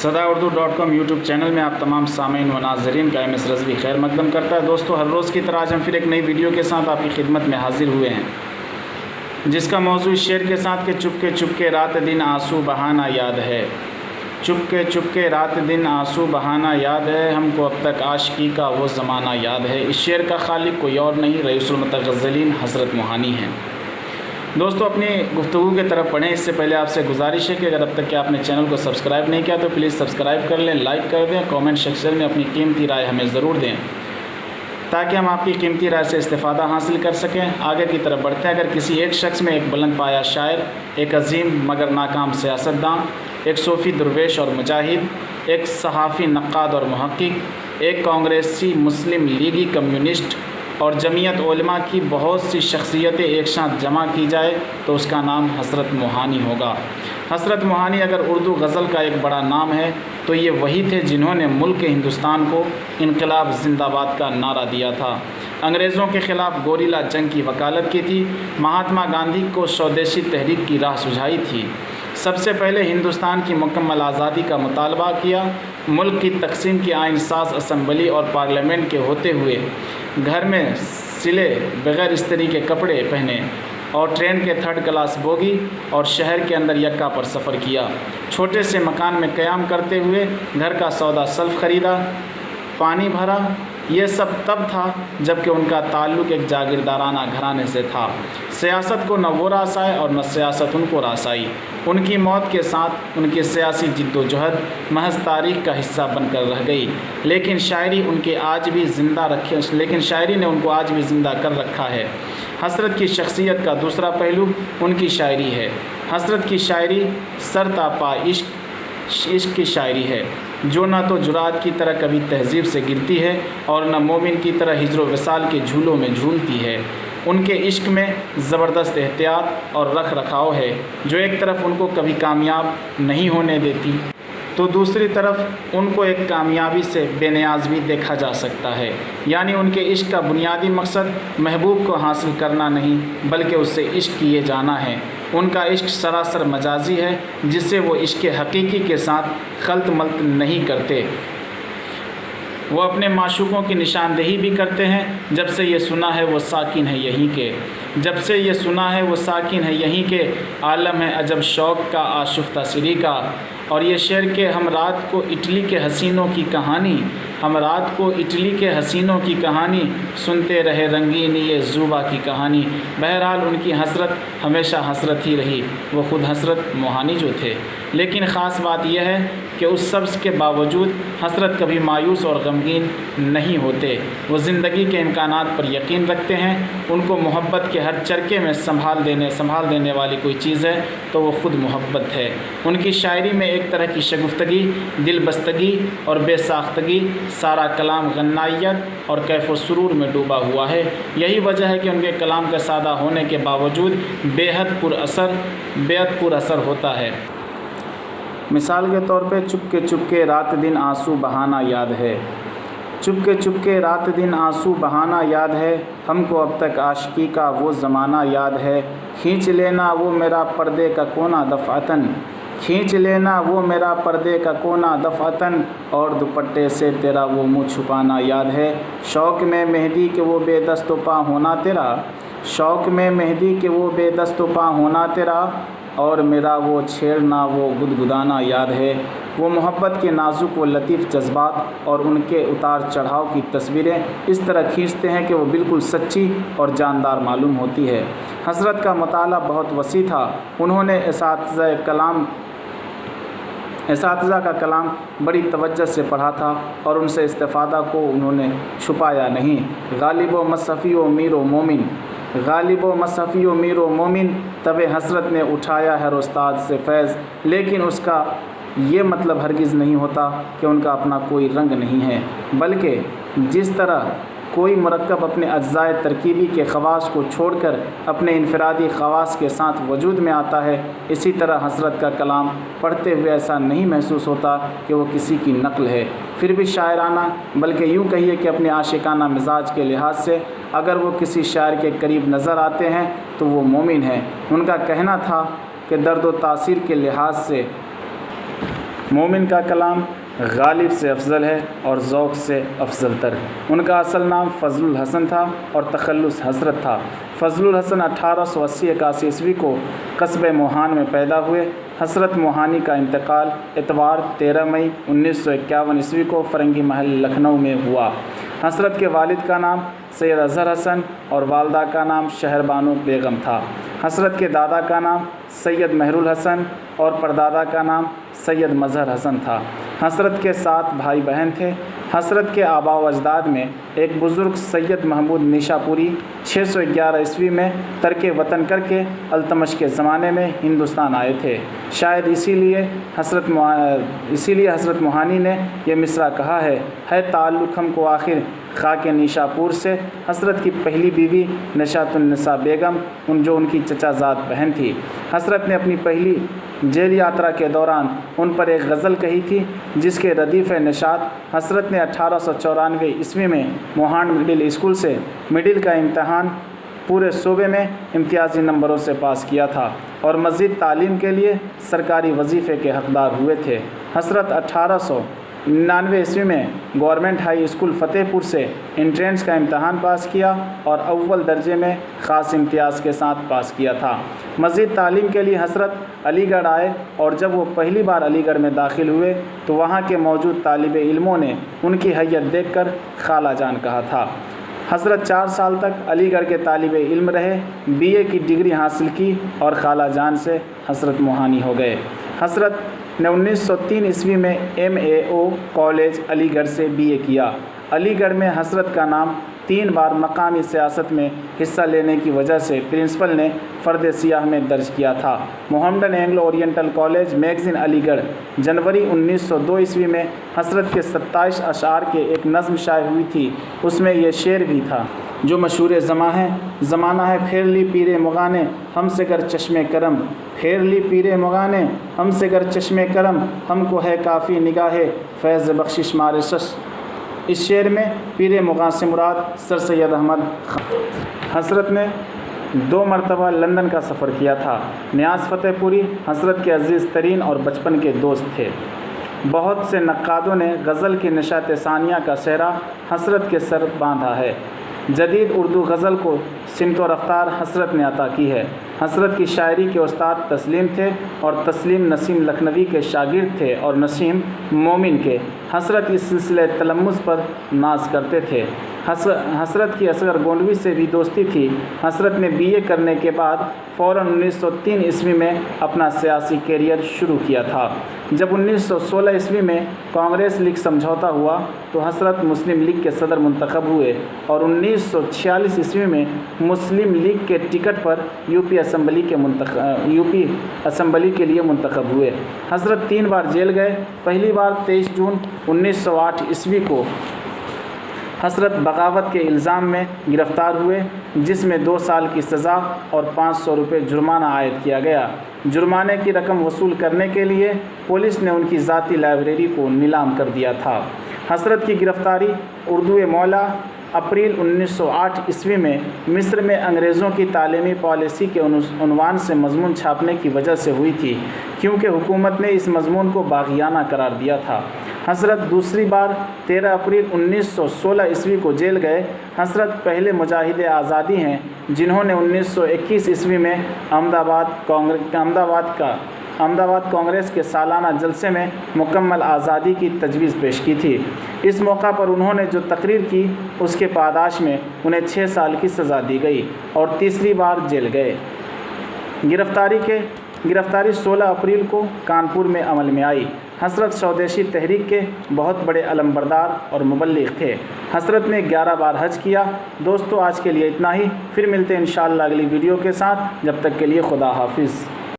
sada-urdu.com YouTube channel में आप तमाम सामीन व नाज़रीन का एम एस रज़वी खैर मकदम करता है। दोस्तों, हर रोज़ की तरह आज हम फिर एक नई वीडियो के साथ आपकी खिदमत में हाजिर हुए हैं, जिसका मौजू इस शेर के साथ कि चुपके चुपके रात दिन आंसू बहाना याद है। चुपके चुपके रात दिन आंसू बहाना याद है, हमको अब तक आशिकी का वो ज़माना याद है। इस शेर का खालिक कोई और नहीं, रईसुल मुतग़ज़्ज़लीन हज़रत मोहानी हैं। दोस्तों, अपनी गुफ्तगू की तरफ पढ़ें इससे पहले आपसे गुजारिश है कि अगर अब तक कि आपने चैनल को सब्सक्राइब नहीं किया तो प्लीज़ सब्सक्राइब कर लें, लाइक कर दें, कमेंट सेक्शन में अपनी कीमती राय हमें ज़रूर दें ताकि हम आपकी कीमती राय से इस्तिफ़ादा हासिल कर सकें। आगे की तरफ बढ़ते हैं। अगर किसी एक शख्स में एक बुलंद पाया शायर, एक अजीम मगर नाकाम सियासतदान, एक सूफ़ी दरवेश और मुजाहिद, एक सहाफ़ी नक्काद और मुहक्किक, एक कांग्रेसी मुस्लिम लीगी कम्युनिस्ट और जमीयत उलमा की बहुत सी शख्सियतें एक साथ जमा की जाए तो उसका नाम हज़रत मोहानी होगा। हज़रत मोहानी अगर उर्दू गज़ल का एक बड़ा नाम है तो ये वही थे जिन्होंने मुल्क हिंदुस्तान को इनकलाब जिंदाबाद का नारा दिया था, अंग्रेज़ों के ख़िलाफ़ गोरिल्ला जंग की वकालत की थी, महात्मा गांधी को स्वदेशी तहरीक की राह सुझाई थी, सबसे पहले हिंदुस्तान की मुकम्मल आज़ादी का मुतालबा किया, मुल्क की तकसीम की आइन साज असम्बली और पार्लियामेंट के होते हुए घर में सिले बग़ैर इस्त्री के कपड़े पहने और ट्रेन के थर्ड क्लास बोगी और शहर के अंदर यक्का पर सफ़र किया, छोटे से मकान में क़याम करते हुए घर का सौदा सल्फ ख़रीदा, पानी भरा। ये सब तब था जबकि उनका ताल्लुक़ एक जागीरदाराना घराने से था। सियासत को न वो रास आए और न सियासत उनको रास आई। उनकी मौत के साथ उनकी सियासी जिद्दोजहद महज तारीख़ का हिस्सा बनकर रह गई, लेकिन शायरी ने उनको आज भी ज़िंदा कर रखा है। हज़रत की शख्सियत का दूसरा पहलू उनकी शायरी है। हज़रत की शायरी सरतापा इश्क की शायरी है, जो न तो जुरात की तरह कभी तहज़ीब से गिरती है और न मोमिन की तरह हिज्र विसाल के झूलों में झूलती है। उनके इश्क में ज़बरदस्त एहतियात और रख रखाव है, जो एक तरफ उनको कभी कामयाब नहीं होने देती तो दूसरी तरफ उनको एक कामयाबी से बेनियाज भी देखा जा सकता है। यानी उनके इश्क का बुनियादी मकसद महबूब को हासिल करना नहीं बल्कि उससे इश्क किए जाना है। उनका इश्क सरासर मजाजी है, जिससे वो इश्क हकीकी के साथ खल्त मल्त नहीं करते। वो अपने माशूकों की निशानदेही भी करते हैं, जब से ये सुना है वो साकिन है यहीं के, जब से ये सुना है वो साकिन है यहीं के, आलम है अजब शौक़ का आशुफ्ता सिरी का। और ये शेर के हम रात को इटली के हसीनों की कहानी, हम रात को इटली के हसीनों की कहानी, सुनते रहे रंगीन ये ज़ुबा की कहानी। बहरहाल उनकी हसरत हमेशा हसरत ही रही, वो ख़ुद हज़रत मोहानी जो थे। लेकिन ख़ास बात यह है कि उस सब के बावजूद हज़रत कभी मायूस और गमगीन नहीं होते। वो ज़िंदगी के इम्कानात पर यकीन रखते हैं। उनको मोहब्बत के हर चरके में संभाल देने वाली कोई चीज़ है तो वो ख़ुद मोहब्बत है। उनकी शायरी में एक तरह की शगुफ्तगी, दिलबस्तगी और बेसाख्तगी, सारा कलाम गन्नाइयत और कैफ़ सुरूर में डूबा हुआ है। यही वजह है कि उनके कलाम के सादा होने के बावजूद बेहद पुरअसर होता है। मिसाल के तौर पे चुपके चुपके रात दिन आंसू बहाना याद है। चुपके चुपके रात दिन आंसू बहाना याद है, हमको अब तक आशिकी का वो ज़माना याद है। खींच लेना वो मेरा पर्दे का कोना दफ़अतन, खींच लेना वो मेरा पर्दे का कोना दफ़अतन, और दुपट्टे से तेरा वो मुँह छुपाना याद है। शौक़ में मेहंदी के वो बेदस्त पा होना तेरा, शौक़ में मेहंदी के वो बेदस्त पा होना तेरा, और मेरा वो छेड़ना वो गुदगुदाना याद है। वो मोहब्बत के नाजुक व लतीफ़ जज्बात और उनके उतार चढ़ाव की तस्वीरें इस तरह खींचते हैं कि वो बिल्कुल सच्ची और जानदार मालूम होती है। हज़रत का मुताला बहुत वसी था। उन्होंने इसातिज़ा का कलाम बड़ी तवज्जो से पढ़ा था और उनसे इस्तिफ़ादा को उन्होंने छुपाया नहीं। गालिब व मसफ़ी व मीर व मोमिन, गालिब व मसफ़ी व मीर व मोमिन, तबे हसरत ने उठाया हर उस्ताद से फैज़। लेकिन उसका ये मतलब हरगिज़ नहीं होता कि उनका अपना कोई रंग नहीं है, बल्कि जिस तरह कोई मरकब अपने अज्ज़ाए तरकीबी के ख़वास को छोड़कर अपने इनफरादी ख़वास के साथ वजूद में आता है, इसी तरह हज़रत का कलाम पढ़ते हुए ऐसा नहीं महसूस होता कि वो किसी की नकल है। फिर भी शायराना, बल्कि यूँ कहिए कि अपने आशिकाना मिजाज के लिहाज से अगर वो किसी शायर के करीब नज़र आते हैं तो वो मोमिन है। उनका कहना था कि दर्द व तासीर के लिहाज से مومن کا کلام غالب سے افضل ہے اور ذوق سے افضل تر۔ ان کا اصل نام فضل الحسن تھا اور تخلص حسرت تھا۔ فضل الحسن 1880-81 عیسوی کو قصبہ موہان میں پیدا ہوئے۔ حسرت موہانی کا انتقال اتوار 13 مئی 1951 عیسوی کو فرنگی محل لکھنؤ میں ہوا۔ حسرت کے والد کا نام سید اظہر حسن اور والدہ کا نام شہر بانو بیگم تھا۔ حسرت کے دادا کا نام سید مہر الحسن اور پردادا کا نام سید مظہر حسن تھا۔ حسرت کے 7 بھائی بہن تھے۔ حسرت کے آباء و اجداد میں ایک بزرگ سید محمود نیشا پوری 611 عیسوی میں ترک وطن کر کے التمش کے زمانے میں ہندوستان آئے تھے۔ شاید اسی لیے حسرت موہانی نے یہ مصرع کہا ہے تعلق ہم کو آخر خاک نیشا پور سے۔ حسرت کی پہلی بیوی نشاط النساء بیگم جو ان کی چچا زاد بہن تھی۔ حسرت نے اپنی پہلی جیل یاترا کے دوران ان پر ایک غزل کہی تھی جس کے ردیف نشاط حسرت نے 1894 عیسوی میں موہان مڈل اسکول سے مڈل کا امتحان پورے صوبے میں امتیازی نمبروں سے پاس کیا تھا اور مزید تعلیم کے لیے سرکاری وظیفے کے حقدار ہوئے تھے۔ حسرت 1899 عیسوی میں گورنمنٹ ہائی اسکول فتح پور سے انٹرنس کا امتحان پاس کیا اور اول درجے میں خاص امتیاز کے ساتھ پاس کیا تھا۔ مزید تعلیم کے لیے حسرت علی گڑھ آئے اور جب وہ پہلی بار علی گڑھ میں داخل ہوئے تو وہاں کے موجود طالب علموں نے ان کی حیت دیکھ کر خالہ جان کہا تھا۔ حسرت 4 سال تک علی گڑھ کے طالب علم رہے، BA کی ڈگری حاصل کی اور خالہ جان سے حسرت موہانی ہو گئے۔ حسرت نے 1903 عیسوی میں MAO کالج علی گڑھ سے BA کیا۔ علی گڑھ میں حسرت کا نام 3 بار مقامی سیاست میں حصہ لینے کی وجہ سے پرنسپل نے فرد سیاہ میں درج کیا تھا۔ Mohammedan Anglo oriental college magazine علی گڑھ جنوری 1902 عیسوی میں حسرت کے 27 اشعار کے ایک نظم شائع ہوئی تھی۔ اس میں یہ شعر بھی تھا جو مشہور زمانہ ہے پھیر لی پیر مغانے ہم سے گر چشم کرم، پھیر لی پیر مغانے ہم سے گر چشم کرم، ہم کو ہے کافی نگاہ فیض بخشش مارشش۔ اس شعر میں پیر مغاں سے مراد سر سید احمد خان۔ حسرت نے 2 مرتبہ لندن کا سفر کیا تھا۔ نیاز فتح پوری حسرت کے عزیز ترین اور بچپن کے دوست تھے۔ بہت سے نقادوں نے غزل کی نشاط ثانیہ کا سہرا حسرت کے سر باندھا ہے۔ جدید اردو غزل کو سمت و رفتار حسرت نے عطا کی ہے۔ حسرت کی شاعری کے استاد تسلیم تھے اور تسلیم نسیم لکھنوی کے شاگرد تھے اور نسیم مومن کے۔ حسرت اس سلسلے تلمذ پر ناز کرتے تھے۔ حسرت کی اصغر گونڈوی سے بھی دوستی تھی۔ حسرت نے BA کرنے کے بعد فوراً 1903 عیسوی میں اپنا سیاسی کیریئر شروع کیا تھا۔ جب 1916 عیسوی میں کانگریس لیگ سمجھوتا ہوا تو حسرت مسلم لیگ کے صدر منتخب ہوئے اور 1946 عیسوی میں مسلم لیگ کے ٹکٹ پر UP اسمبلی کے لیے منتخب ہوئے۔ حسرت 3 بار جیل گئے۔ پہلی بار 23 جون 1908 عیسوی کو حسرت بغاوت کے الزام میں گرفتار ہوئے جس میں 2 سال کی سزا اور 500 روپے جرمانہ عائد کیا گیا۔ جرمانے کی رقم وصول کرنے کے لیے پولیس نے ان کی ذاتی لائبریری کو نیلام کر دیا تھا۔ حسرت کی گرفتاری اردو مولا اپریل 1908 عیسوی میں مصر میں انگریزوں کی تعلیمی پالیسی کے عنوان سے مضمون چھاپنے کی وجہ سے ہوئی تھی، کیونکہ حکومت نے اس مضمون کو باغیانہ قرار دیا تھا۔ حسرت دوسری بار 13 اپریل 1916 عیسوی کو جیل گئے۔ حسرت پہلے مجاہد آزادی ہیں جنہوں نے 1921 عیسوی میں احمد آباد کانگریس کے سالانہ جلسے میں مکمل آزادی کی تجویز پیش کی تھی۔ اس موقع پر انہوں نے جو تقریر کی اس کے پاداش میں انہیں 6 سال کی سزا دی گئی اور تیسری بار جیل گئے۔ گرفتاری 16 اپریل کو کانپور میں عمل میں آئی۔ حسرت سودیشی تحریک کے بہت بڑے علمبردار اور مبلغ تھے۔ حسرت نے 11 بار حج کیا۔ دوستو آج کے لیے اتنا ہی، پھر ملتے ہیں انشاءاللہ اگلی ویڈیو کے ساتھ، جب تک کے لیے خدا حافظ۔